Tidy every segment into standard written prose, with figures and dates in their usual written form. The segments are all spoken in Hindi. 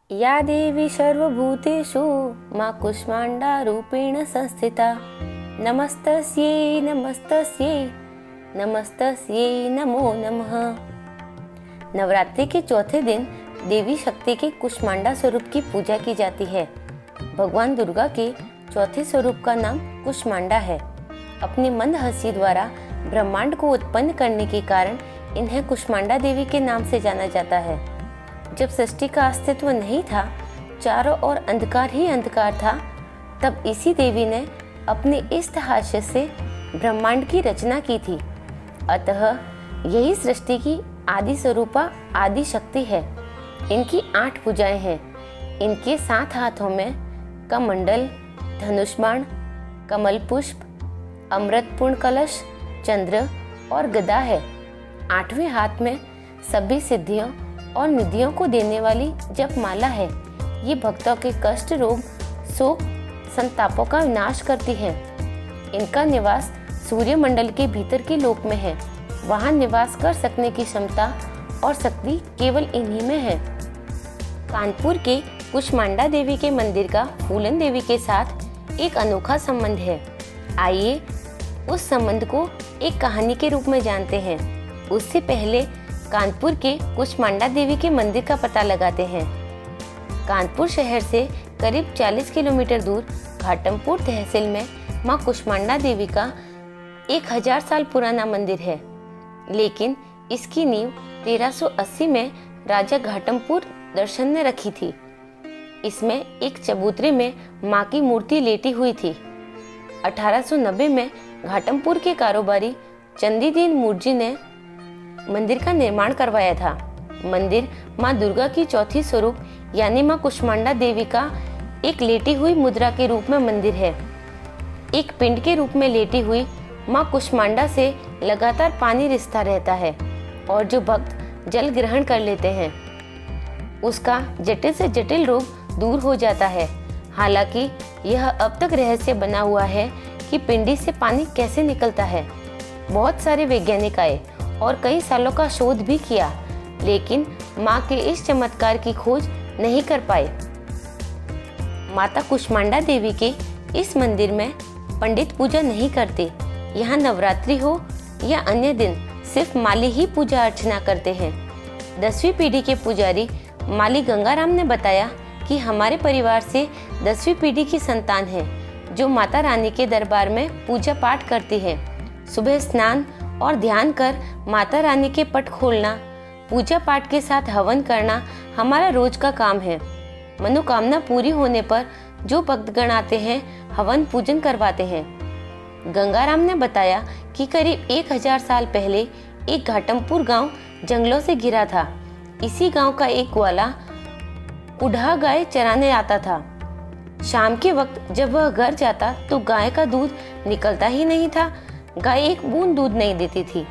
या देवी सर्वभूतेषु मां कूष्मांडा रूपेण संस्थिता। नमस्तस्यै नमस्तस्यै नमस्तस्यै नमो नमः। नवरात्रि के चौथे दिन देवी शक्ति के कूष्मांडा स्वरूप की पूजा की जाती है। भगवान दुर्गा के चौथे स्वरूप का नाम कूष्मांडा है। अपनी मंद हंसी द्वारा ब्रह्मांड को उत्पन्न करने के कारण इन्हें कूष्मांडा देवी के नाम से जाना जाता है। जब सृष्टि का अस्तित्व नहीं था, चारों ओर अंधकार ही अंधकार था, तब इसी देवी ने अपने इस हास्य से ब्रह्मांड की रचना की थी। अतः यही सृष्टि की आदि स्वरूपा आदि शक्ति है। इनकी 8 भुजाएं हैं। इनके 7 हाथों में कमंडल, धनुष बाण, कमल पुष्प, अमृतपूर्ण कलश, चंद्र और गदा है। 8वें हाथ में सभी सिद्धियों और निधियों को देने वाली जप माला है। ये भक्तों के कष्ट, रोग, शोक, संतापों का विनाश करती है। इनका निवास सूर्य मंडल के भीतर के लोक में है। वहाँ निवास कर सकने की क्षमता और शक्ति केवल इन्हीं में है। कानपुर के कूष्मांडा देवी के मंदिर का फूलन देवी के साथ एक अनोखा संबंध है। आइए उस संबंध को एक कहानी के रूप में जानते हैं। उससे पहले कानपुर के कूष्मांडा देवी के मंदिर का पता लगाते हैं। कानपुर शहर से करीब 40 किलोमीटर दूर घाटमपुर तहसील में मां कूष्मांडा देवी का 1000 साल पुराना मंदिर है। लेकिन इसकी नींव 1380 में राजा घाटमपुर दर्शन ने रखी थी। इसमें एक चबूतरे में मां की मूर्ति लेटी हुई थी। 1890 में घाटमपुर के कारोबारी चंदीदीन मुर्जी ने मंदिर का निर्माण करवाया था। मंदिर मां दुर्गा की चौथी स्वरूप यानी मां कूष्मांडा देवी का एक लेटी हुई मुद्रा के रूप में मंदिर है। एक पिंड के रूप में लेटी हुई मां कूष्मांडा से लगातार पानी रिसता रहता है और जो भक्त जल ग्रहण कर लेते हैं उसका जटिल से जटिल रोग दूर हो जाता है। हालांकि यह अब तक रहस्य बना हुआ है कि पिंडी से पानी कैसे निकलता है। बहुत सारे वैज्ञानिक आए और कई सालों का शोध भी किया, लेकिन मां के इस चमत्कार की खोज नहीं कर पाए। माता कूष्मांडा देवी के इस मंदिर में पंडित पूजा नहीं करते। यहाँ नवरात्रि हो या अन्य दिन सिर्फ माली ही पूजा अर्चना करते हैं। 10वीं पीढ़ी के पुजारी माली गंगाराम ने बताया कि हमारे परिवार से 10वीं पीढ़ी की संतान है जो माता रानी के दरबार में पूजा पाठ करती है। सुबह स्नान और ध्यान कर माता रानी के पट खोलना, पूजा पाठ के साथ हवन करना हमारा रोज का काम है। मनोकामना पूरी होने पर जो भक्तगण आते हैं हवन पूजन करवाते हैं। गंगाराम ने बताया कि करीब 1000 साल पहले एक घाटमपुर गांव जंगलों से घिरा था। इसी गांव का एक ग्वाला उढ़ा गाय चराने आता था। शाम के वक्त जब वह घर जाता तो गाय का दूध निकलता ही नहीं था। गाय एक बूंद दूध नहीं देती थी।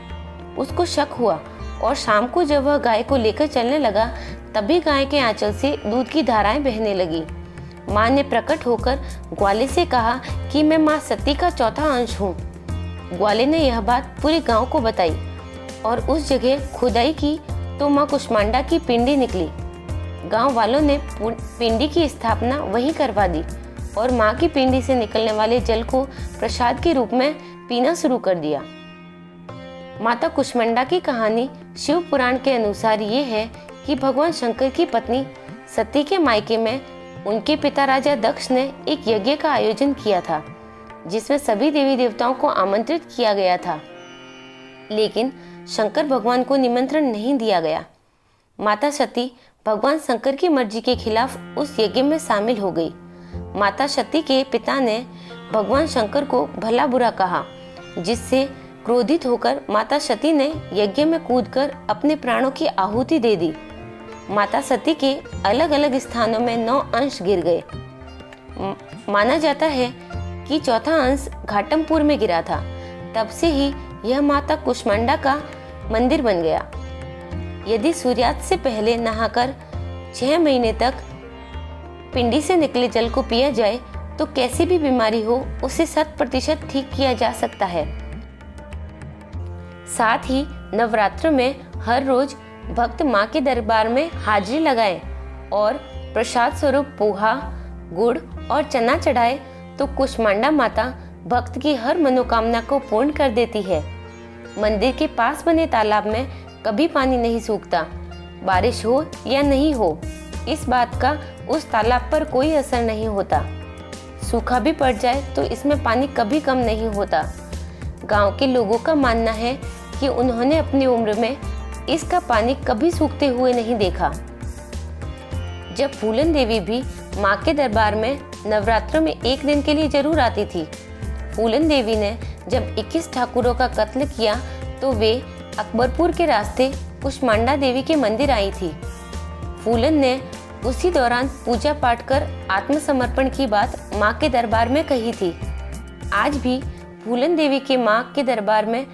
उसको शक हुआ और शाम को जब वह गाय को लेकर चलने लगा तभी गाय के आंचल से दूध की धाराएं बहने लगी। मां ने प्रकट होकर ग्वाले से कहा कि मैं मां सती का चौथा अंश हूँ। ग्वाले ने यह बात पूरे गांव को बताई और उस जगह खुदाई की तो मां कूष्मांडा की पिंडी निकली। गांव वालों ने पिंडी की स्थापना वहीं करवा दी और मां की पिंडी से निकलने वाले जल को प्रसाद के रूप में पीना शुरू कर दिया। माता कूष्मांडा की कहानी शिव पुराण के अनुसार ये है कि भगवान शंकर की पत्नी सती के मायके में उनके पिता राजा दक्ष ने एक यज्ञ का आयोजन किया था जिसमें सभी देवी देवताओं को आमंत्रित किया गया था, लेकिन शंकर भगवान को निमंत्रण नहीं दिया गया। माता सती भगवान शंकर की मर्जी के खिलाफ उस यज्ञ में शामिल हो गई। माता सती के पिता ने भगवान शंकर को भला बुरा कहा, जिससे क्रोधित होकर माता सती ने यज्ञ में कूदकर अपने प्राणों की आहुति दे दी। माता सती के अलग अलग स्थानों में 9 अंश गिर गए। माना जाता है कि चौथा अंश घाटमपुर में गिरा था। तब से ही यह माता कूष्मांडा का मंदिर बन गया। यदि सूर्यास्त से पहले नहाकर 6 महीने तक पिंडी से निकले जल को पिया जाए तो कैसी भी बीमारी हो उसे 100% ठीक किया जा सकता है। साथ ही नवरात्र में हर रोज भक्त मां के दरबार में हाजिरी लगाएं और प्रसाद स्वरूप पोहा, गुड़ और चना चढ़ाए तो कुष्मांडा माता भक्त की हर मनोकामना को पूर्ण कर देती है। मंदिर के पास बने तालाब में कभी पानी नहीं सूखता। बारिश हो या नहीं हो, इस बात का उस तालाब पर कोई असर नहीं होता। सूखा भी पड़ जाए तो इसमें पानी कभी कम नहीं होता। गांव के लोगों का मानना है कि उन्होंने अपनी उम्र में इसका पानी कभी सूखते हुए नहीं देखा। जब फूलन देवी भी माँ के दरबार में नवरात्रों में एक दिन के लिए जरूर आती थी। फूलन देवी ने जब 21 ठाकुरों का कत्ल किया तो वे अकबरपुर के रास्ते कुष्मांडा देवी के मंदिर आई थी। फूलन ने उसी दौरान पूजा पाठ कर आत्मसमर्पण की बात माँ के दरबार में कही थी। आज भी फूलन देवी के माँ के दरबार में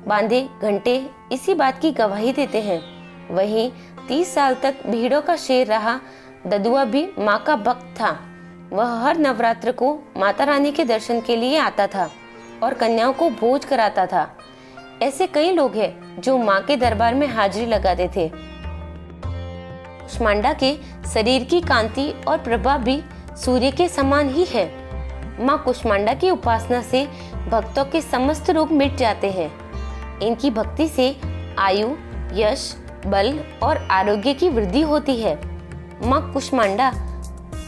बांधे घंटे इसी बात की गवाही देते हैं। वहीं 30 साल तक भीड़ों का शेर रहा ददुआ भी माँ का भक्त था। वह हर नवरात्र को माता रानी के दर्शन के लिए आता था और कन्याओं को भोज कराता था। ऐसे कई लोग हैं जो माँ के दरबार में हाजिरी लगाते थे। कुष्मांडा के शरीर की कांति और प्रभा भी सूर्य के समान ही है। माँ कुष्मांडा की उपासना से भक्तों के समस्त रोग मिट जाते हैं। इनकी भक्ति से आयु, यश, बल और आरोग्य की वृद्धि होती है। माँ कुष्मांडा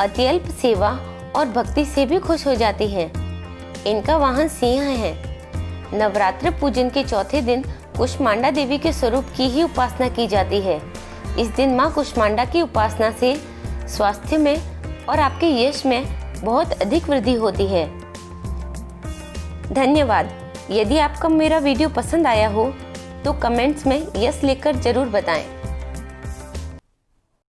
अत्यल्प सेवा और भक्ति से भी खुश हो जाती हैं। इनका वाहन सिंह है। नवरात्र पूजन के चौथे दिन कुष्मांडा देवी के स्वरूप की ही उपासना की जाती है। इस दिन माँ कुष्मांडा की उपासना से स्वास्थ्य में और आपके यश में बहुत अधिक वृद्धि होती है। धन्यवाद। यदि आपको मेरा वीडियो पसंद आया हो तो कमेंट्स में यस लिखकर जरूर बताएं।